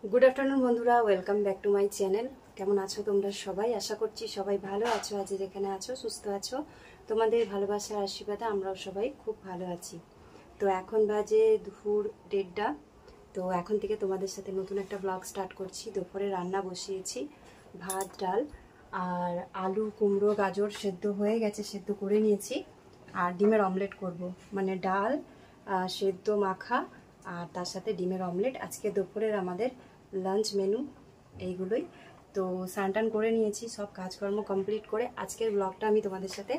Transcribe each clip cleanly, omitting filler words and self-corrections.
Good afternoon बंधुरा welcome back to my channel. केमन आछो तोमरा सबाई? आशा करछि सबाई भालो आछो, आज जेखाने आछो सुस्थ आछो। तोमादेर भालोबासार आशीर्वादे आमराओ सबाई खूब भालो आछि। तो एखन बाजे दुपुर 1:30। तो एखन थेके तोमादेर साथे नतुन एकटा ब्लग स्टार्ट करछि। दुपुरे रान्ना बसिएछि, भात डाल और आलू कुमड़ो गाजर सेদ্ধ हये गेछे, सेদ্ধ करे निয়েছি और डिमेर अमलेट करब, माने डाल सेদ্ধ माखा और तार साथे डिमेर अमलेट। आज के दुपुरेर आमादेर लांच मेनू এইগুলোই। তো স্নান করে নিয়েছি, সব কাজকর্ম কমপ্লিট করে আজকের ব্লগটা আমি তোমাদের সাথে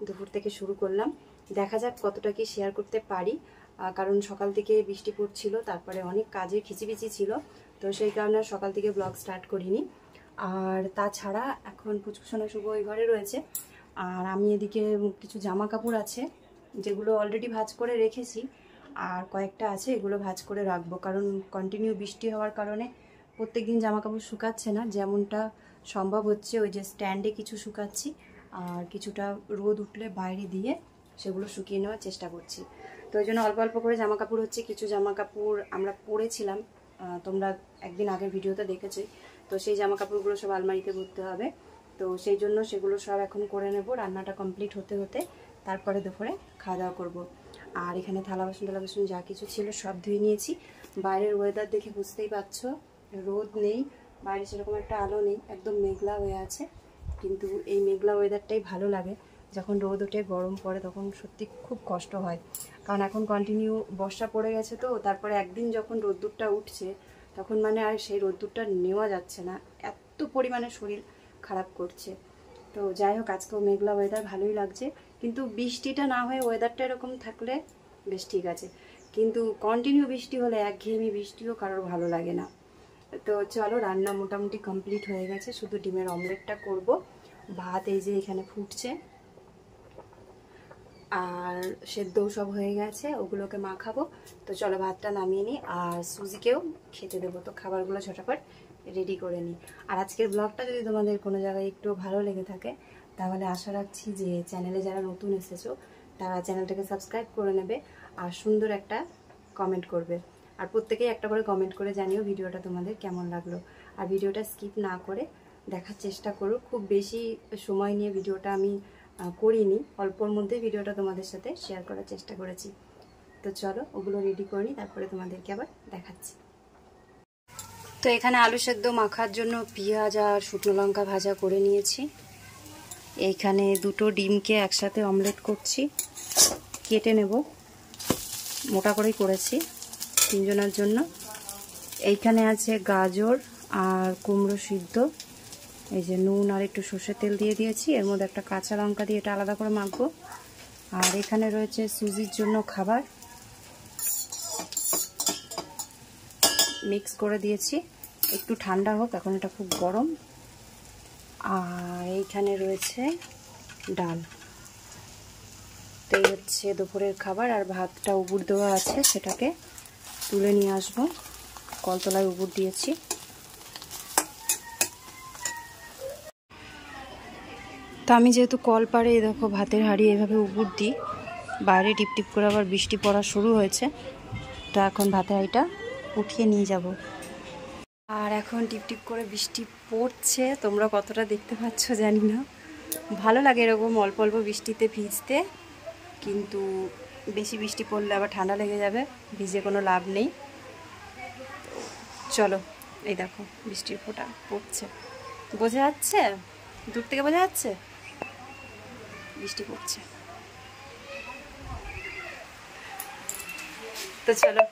দুপুর থেকে শুরু করলাম। দেখা যাক কতটা কি শেয়ার করতে পারি, কারণ সকাল থেকে বৃষ্টি পড়ছিল, তারপরে অনেক কাজের খিচিবিচি ছিল, তো সেই কারণে সকাল থেকে ব্লগ স্টার্ট করিনি। আর তাছাড়া এখন পুচকুসোনা শুভ ওই ঘরে রয়েছে, আর আমি এদিকে কিছু জামা কাপড় আছে যেগুলো অলরেডি ভাঁজ করে রেখেছি, আর কয়েকটা আছে এগুলো ভাঁজ করে রাখবো, কারণ কন্টিনিউ বৃষ্টি হওয়ার কারণে প্রত্যেকদিন জামা কাপড় শুকাচ্ছে না, যেমনটা সম্ভব হচ্ছে ওই যে স্ট্যান্ডে কিছু শুকাচ্ছি আর কিছুটা রোদ উঠলে বাইরে দিয়ে সেগুলো শুকিয়ে নেওয়ার চেষ্টা করছি। তো ওই জন্য অল্প অল্প করে জামা কাপড় হচ্ছে। কিছু জামা কাপড় আমরা পরেছিলাম, তোমরা একদিন আগের ভিডিওতে দেখেছো, তো সেই জামা কাপড়গুলো সব আলমারিতে ভরতে হবে। তো সেই জন্য সেগুলো সব এখন করে নেব, রান্নাটা কমপ্লিট হতে হতে তারপরে দুপুরে খাওয়া দাওয়া করবো। আর এখানে থালা বাসন যা কিছু ছিল সব ধুয়ে নিয়েছি। বাইরের ওয়েদার দেখে বুঝতেই পারছো, রোদ নেই, বাইরে সেরকম একটা আলো নেই, একদম মেঘলা হয়ে আছে। কিন্তু এই মেঘলা ওয়েদারটাই ভালো লাগে। যখন রোদ ওঠে গরম পড়ে তখন সত্যি খুব কষ্ট হয়, কারণ এখন কন্টিনিউ বর্ষা পড়ে গেছে, তো তারপরে একদিন যখন রোদ্দুরটা উঠছে তখন মানে আর সেই রোদ্দুরটা নেওয়া যাচ্ছে না, এত পরিমাণে শরীর খারাপ করছে। তো যাই হোক, আজকেও মেঘলা ওয়েদার ভালোই লাগছে, কিন্তু বৃষ্টিটা না হয়ে ওয়েদারটা এরকম থাকলে বেশ ঠিক আছে। কিন্তু কন্টিনিউ বৃষ্টি হলে একঘেয়েমি বৃষ্টিও কারোর ভালো লাগে না। তো চলো, রান্না মোটামুটি কমপ্লিট হয়ে গেছে, শুধু ডিমের অমলেটটা করব। ভাত এই যে এখানে ফুটছে আর সেদ্ধও সব হয়ে গেছে, ওগুলোকে মাখাবো। তো চলো ভাতটা নামিয়ে নিই, আর সুজিকেও খেতে দেবো। তো খাবারগুলো ঝটাফট রেডি করে নিই। আর আজকের ব্লগটা যদি তোমাদের কোনো জায়গায় একটু ভালো লেগে থাকে, তাহলে আশা রাখছি যে চ্যানেলে যারা নতুন এসেছো তারা চ্যানেলটাকে সাবস্ক্রাইব করে নেবে আর সুন্দর একটা কমেন্ট করবে। আর প্রত্যেকেই একটা করে কমেন্ট করে জানিও ভিডিওটা তোমাদের কেমন লাগলো। আর ভিডিওটা স্কিপ না করে দেখার চেষ্টা করো। খুব বেশি সময় নিয়ে ভিডিওটা আমি করিনি, অল্পর মধ্যে ভিডিওটা তোমাদের সাথে শেয়ার করার চেষ্টা করেছি। তো চলো ওগুলো রেডি করে নিই, তারপরে তোমাদেরকে আবার দেখাচ্ছি। তো এখানে আলু সেদ্ধ মাখার জন্য পেঁয়াজ আর শুকনো লঙ্কা ভাজা করে নিয়েছি। এইখানে দুটো ডিমকে একসাথে অমলেট করছি, কেটে নেব, মোটা করেই করেছি তিনজনের জন্য। এইখানে আছে গাজর আর কুমড়ো সিদ্ধ, এই যে নুন আর একটু সর্ষের তেল দিয়ে দিয়েছি, এর মধ্যে একটা কাঁচা লঙ্কা দিয়ে এটা আলাদা করে মাখবো। আর এখানে রয়েছে সুজির জন্য খাবার, মিক্স করে দিয়েছি, একটু ঠান্ডা হোক, এখন এটা খুব গরম। আর এইখানে রয়েছে ডাল। তো এই হচ্ছে দুপুরের খাবার। আর ভাতটা উবুর দেওয়া আছে, সেটাকে তুলে নিয়ে আসবো, কলতলায় উবুর দিয়েছি। তো আমি যেহেতু কল পাড়ে দেখো ভাতের হাঁড়ি এভাবে উবুর দিই, বাইরে টিপটিপ করে আবার বৃষ্টি পড়া শুরু হয়েছে, তো এখন ভাতের হাঁড়িটা উঠিয়ে নিয়ে যাব। আর এখন টিপটিপ করে বৃষ্টি পড়ছে, তোমরা কতটা দেখতে পাচ্ছ জানি না। ভালো লাগে এরকম অল্প অল্প বৃষ্টিতে ভিজতে, কিন্তু বেশি বৃষ্টি পড়লে আবার ঠান্ডা লেগে যাবে, ভিজে কোনো লাভ নেই। চলো, এই দেখো বৃষ্টির ফোঁটা পড়ছে, বোঝা যাচ্ছে, দূর থেকে বোঝা যাচ্ছে বৃষ্টি পড়ছে। তো চলো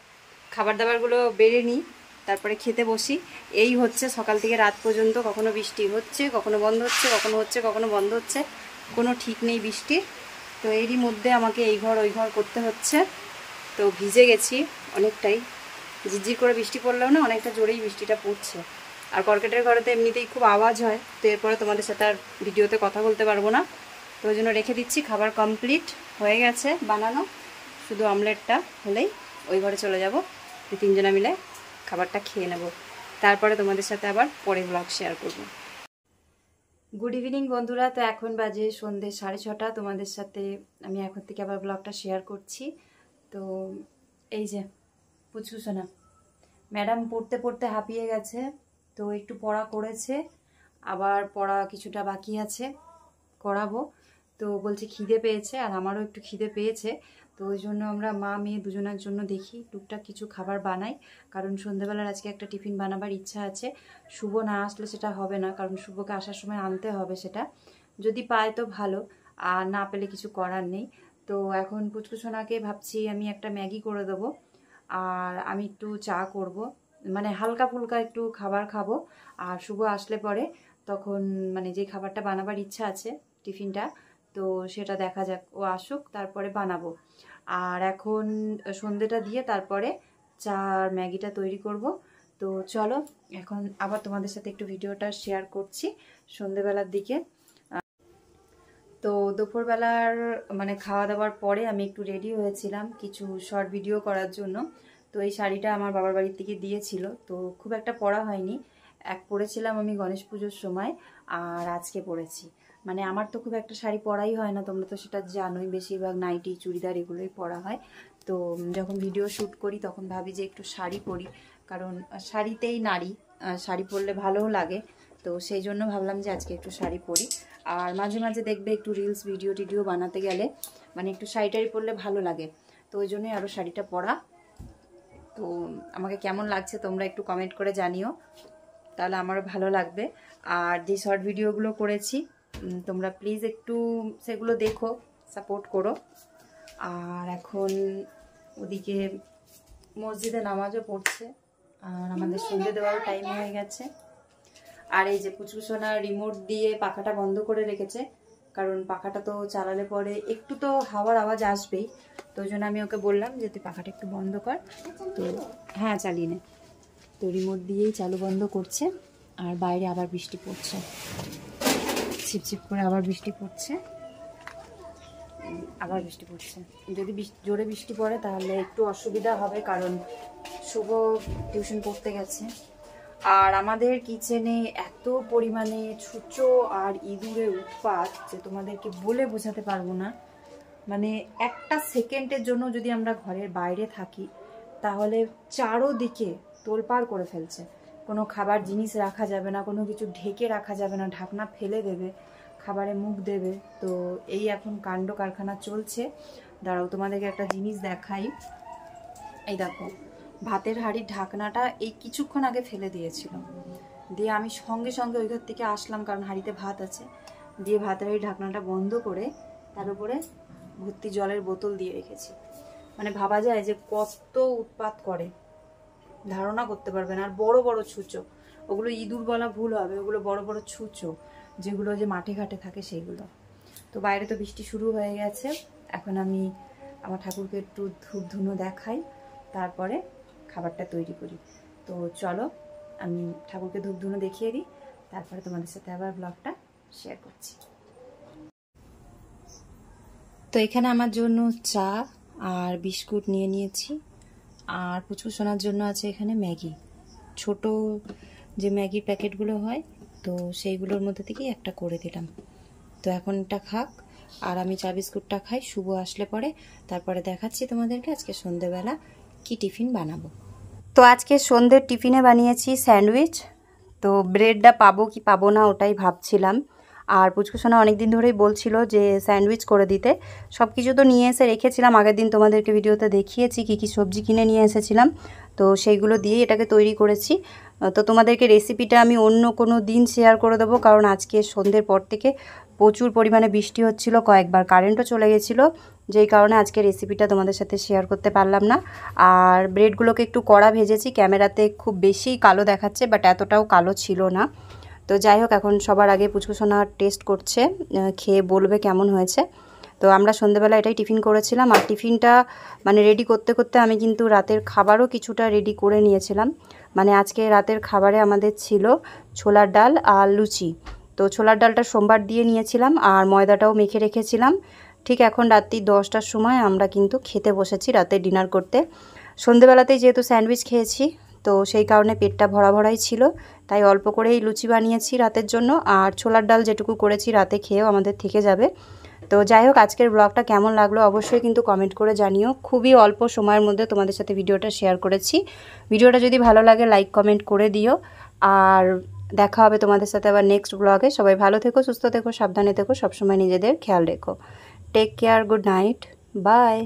খাবার দাবারগুলো বেড়ে নিই, তারপরে খেতে বসি। এই হচ্ছে সকাল থেকে রাত পর্যন্ত, কখনো বৃষ্টি হচ্ছে, কখনো বন্ধ হচ্ছে, কখনো হচ্ছে, কখনো বন্ধ হচ্ছে, কোনো ঠিক নেই বৃষ্টির। তো এরই মধ্যে আমাকে এই ঘর ওই ঘর করতে হচ্ছে। তো ভিজে গেছি অনেকটাই, ঝিরঝির করে বৃষ্টি পড়লেও না অনেকটা জোরেই বৃষ্টিটা পড়ছে। আর কর্কেটের ঘরে তো এমনিতেই খুব আওয়াজ হয়, তো এরপরে তোমাদের সাথে আর ভিডিওতে কথা বলতে পারবো না, তো ওই জন্য রেখে দিচ্ছি। খাবার কমপ্লিট হয়ে গেছে বানানো, শুধু অমলেটটা হলেই ওই ঘরে চলে যাব, তিনজনা মিলে খাবারটা খেয়ে নেব, তারপরে তোমাদের সাথে আবার পরে ব্লগ শেয়ার করব। গুড ইভিনিং বন্ধুরা। তো এখন বাজে সন্ধ্যে 6:30, তোমাদের সাথে আমি এখন থেকে আবার ব্লগটা শেয়ার করছি। তো এই যে পুচকুসোনা ম্যাডাম পড়তে পড়তে হাঁপিয়ে গেছে, তো একটু পড়া করেছে, আবার পড়া কিছুটা বাকি আছে, করাবো। তো বলছে খিদে পেয়েছে, আর আমারও একটু খিদে পেয়েছে। তো ওই জন্য আমরা মা মেয়ে দুজনের জন্য দেখি টুকটাক কিছু খাবার বানাই, কারণ সন্ধ্যেবেলার আজকে একটা টিফিন বানাবার ইচ্ছা আছে। শুভ না আসলে সেটা হবে না, কারণ শুভকে আসার সময় আনতে হবে। সেটা যদি পায় তো ভালো, আর না পেলে কিছু করার নেই। তো এখন পুচকুসোনাকে ভাবছি আমি একটা ম্যাগি করে দেবো, আর আমি একটু চা করব, মানে হালকা ফুলকা একটু খাবার খাবো। আর শুভ আসলে পরে তখন মানে যে খাবারটা বানাবার ইচ্ছা আছে টিফিনটা, তো সেটা দেখা যাক, ও আসুক তারপরে বানাবো। আর এখন সন্ধেটা দিয়ে তারপরে চা আর ম্যাগিটা তৈরি করব। তো চলো এখন আবার তোমাদের সাথে একটু ভিডিওটা শেয়ার করছি সন্ধেবেলার দিকে। তো দুপুরবেলার মানে খাওয়া দাওয়ার পরে আমি একটু রেডি হয়েছিলাম কিছু শর্ট ভিডিও করার জন্য। তো এই শাড়িটা আমার বাবার বাড়ির থেকে দিয়েছিল, তো খুব একটা পরা হয়নি। এক পরেছিলাম আমি গণেশ পুজোর সময়, আর আজকে পরেছি। মানে আমার তো খুব একটা শাড়ি পরাই হয় না, তোমরা তো সেটা জানোই, বেশিরভাগ নাইটি চুড়িদার এগুলোই পরা হয়। তো যখন ভিডিও শ্যুট করি তখন ভাবি যে একটু শাড়ি পরি, কারণ শাড়িতেই নারী, শাড়ি পরলে ভালোও লাগে। তো সেই জন্য ভাবলাম যে আজকে একটু শাড়ি পরি। আর মাঝে মাঝে দেখবে একটু রিলস ভিডিও টিডিও বানাতে গেলে মানে একটু শাড়ি টাড়ি পরলে ভালো লাগে। তো ওই জন্যই আরও শাড়িটা পরা। তো আমাকে কেমন লাগছে তোমরা একটু কমেন্ট করে জানিও, তাহলে আমারও ভালো লাগবে। আর যে শর্ট ভিডিওগুলো করেছি তোমরা প্লিজ একটু সেগুলো দেখো, সাপোর্ট করো। আর এখন ওদিকে মসজিদে নামাজও পড়ছে, আর আমাদের সন্ধ্যে দেওয়ারও টাইম হয়ে গেছে। আর এই যে পুচকুসোনা রিমোট দিয়ে পাখাটা বন্ধ করে রেখেছে, কারণ পাখাটা তো চালালে পরে একটু তো হাওয়ার আওয়াজ আসবেই। তো ওই জন্য আমি ওকে বললাম যে তুই পাখাটা একটু বন্ধ কর। তো হ্যাঁ, চালিয়ে নে। তো রিমোট দিয়েই চালু বন্ধ করছে। আর বাইরে আবার বৃষ্টি পড়ছে, ছিপছিপ করে আবার বৃষ্টি পড়ছে, আবার বৃষ্টি পড়ছে। যদি জোরে বৃষ্টি পড়ে তাহলে একটু অসুবিধা হবে, কারণ শুভ টিউশন পড়তে গেছে। আর আমাদের কিচেনে এত পরিমাণে ছুঁচো আর ইঁদুরের উৎপাত যে তোমাদেরকে বলে বোঝাতে পারবো না। মানে একটা সেকেন্ডের জন্য যদি আমরা ঘরের বাইরে থাকি তাহলে চারোদিকে তোলপাড় করে ফেলছে। কোনো খাবার জিনিস রাখা যাবে না, কোনো কিছু ঢেকে রাখা যাবে না, ঢাকনা ফেলে দেবে, খাবারে মুখ দেবে। তো এই এখন কাণ্ড কারখানা চলছে। দাঁড়াও তোমাদেরকে একটা জিনিস দেখাই। এই দেখো, ভাতের হাঁড়ির ঢাকনাটা এই কিছুক্ষণ আগে ফেলে দিয়েছিল, দিয়ে আমি সঙ্গে সঙ্গে ওই ঘর থেকে আসলাম, কারণ হাঁড়িতে ভাত আছে, দিয়ে ভাতের হাঁড়ির ঢাকনাটা বন্ধ করে তার উপরে ভর্তি জলের বোতল দিয়ে রেখেছি। মানে ভাবা যায় যে কত উৎপাত করে, ধারণা করতে পারবে না। আর বড় বড় ছুঁচো, ওগুলো ইঁদুর বলা ভুল হবে, ওগুলো বড় বড় ছুঁচো যেগুলো যে মাঠে ঘাটে থাকে সেইগুলো। তো বাইরে তো বৃষ্টি শুরু হয়ে গেছে, এখন আমি আমার ঠাকুরকে একটু ধূপ ধুনো দেখাই, তারপরে খাবারটা তৈরি করি। তো চলো আমি ঠাকুরকে ধূপ ধুনো দেখিয়ে দিই, তারপরে তোমাদের সাথে আবার ব্লগটা শেয়ার করছি। তো এখানে আমার জন্য চা আর বিস্কুট নিয়ে নিয়েছি, আর পুচকুসোনার জন্য আছে এখানে ম্যাগি, ছোট যে ম্যাগির প্যাকেটগুলো হয়, তো সেইগুলোর মধ্যে থেকেই একটা করে দিলাম। তো এখন এটা খাক, আর আমি চা বিস্কুটটা খাই। শুভ আসলে পরে তারপরে দেখাচ্ছি তোমাদেরকে আজকে সন্ধ্যেবেলা কি টিফিন বানাবো। তো আজকে সন্ধ্যের টিফিনে বানিয়েছি স্যান্ডউইচ। তো ব্রেডটা পাবো কি পাবো না ওটাই ভাবছিলাম। আর পুচকুসোনা অনেক দিন ধরেই বলছিল যে স্যান্ডউইচ করে দিতে। সব কিছু তো নিয়ে এসে রেখেছিলাম, আগের দিন তোমাদেরকে ভিডিওতে দেখিয়েছি কী কী সবজি কিনে নিয়ে এসেছিলাম। তো সেইগুলো দিয়েই এটাকে তৈরি করেছি। তো তোমাদেরকে রেসিপিটা আমি অন্য কোনো দিন শেয়ার করে দেবো, কারণ আজকে সন্ধ্যের পর থেকে প্রচুর পরিমাণে বৃষ্টি হচ্ছিল, কয়েকবার কারেন্টও চলে গেছিলো, যেই কারণে আজকে রেসিপিটা তোমাদের সাথে শেয়ার করতে পারলাম না। আর ব্রেডগুলোকে একটু কড়া ভেজেছি, ক্যামেরাতে খুব বেশি কালো দেখাচ্ছে, বাট এতটাও কালো ছিল না। তো যাই হোক, এখন সবার আগে পুচকুসোনা টেস্ট করছে, খেয়ে বলবে কেমন হয়েছে। তো আমরা সন্ধ্যেবেলা এটাই টিফিন করেছিলাম। আর টিফিনটা মানে রেডি করতে করতে আমি কিন্তু রাতের খাবারও কিছুটা রেডি করে নিয়েছিলাম। মানে আজকে রাতের খাবারে আমাদের ছিল ছোলার ডাল আর লুচি। তো ছোলার ডালটা সোমবার দিয়ে নিয়েছিলাম, আর ময়দাটাও মেখে রেখেছিলাম। ঠিক এখন রাত্রি 10টার সময় আমরা কিন্তু খেতে বসেছি রাতে ডিনার করতে। সন্ধ্যেবেলাতেই যেহেতু স্যান্ডউইচ খেয়েছি, তো সেই কারণে পেটটা ভরা ভরাই ছিল, তাই অল্প করেই লুচি বানিয়েছি রাতের জন্য। আর ছোলার ডাল যেটুকু করেছি রাতে খেয়েও আমাদের থেকে যাবে। তো যাই হোক, আজকের ব্লগটা কেমন লাগলো অবশ্যই কিন্তু কমেন্ট করে জানিও। খুবই অল্প সময়ের মধ্যে তোমাদের সাথে ভিডিওটা শেয়ার করেছি। ভিডিওটা যদি ভালো লাগে লাইক কমেন্ট করে দিও। আর দেখা হবে তোমাদের সাথে আবার নেক্সট ব্লগে। সবাই ভালো থেকো, সুস্থ থেকো, সাবধানে থেকো, সবসময় নিজেদের খেয়াল রেখো। Take care, good night, by.